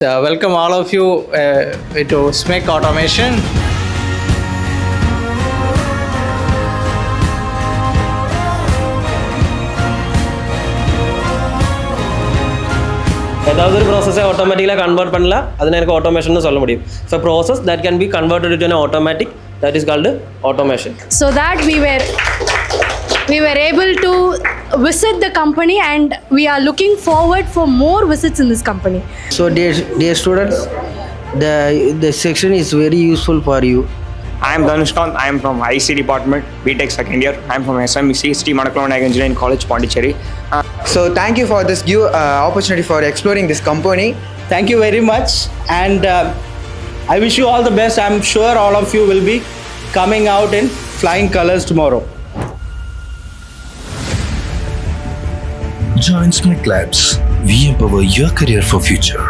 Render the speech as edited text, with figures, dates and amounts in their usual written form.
Welcome all of you to SMEC Automation. ஏதாவது ஒரு ப்ராசஸை ஆட்டோமேட்டிக்காக கன்வெர்ட் பண்ணலாம் அது எனக்கு ஆட்டோமேஷன் சொல்ல முடியும். So process that can be converted to an automatic, that is called automation. So that we were able to visit the company, and we are looking forward for more visits in this company. So dear students, the section is very useful for you. I am Dhanushkant. I am from IC department, BTech second year. I am from SMEC, Manakula Vinayagar Engineering College, Pondicherry. So thank you for this opportunity for exploring this company. Thank you very much, and I wish you all the best. I'm sure all of you will be coming out in flying colors tomorrow. Join SMEC Labs. We empower your career for future.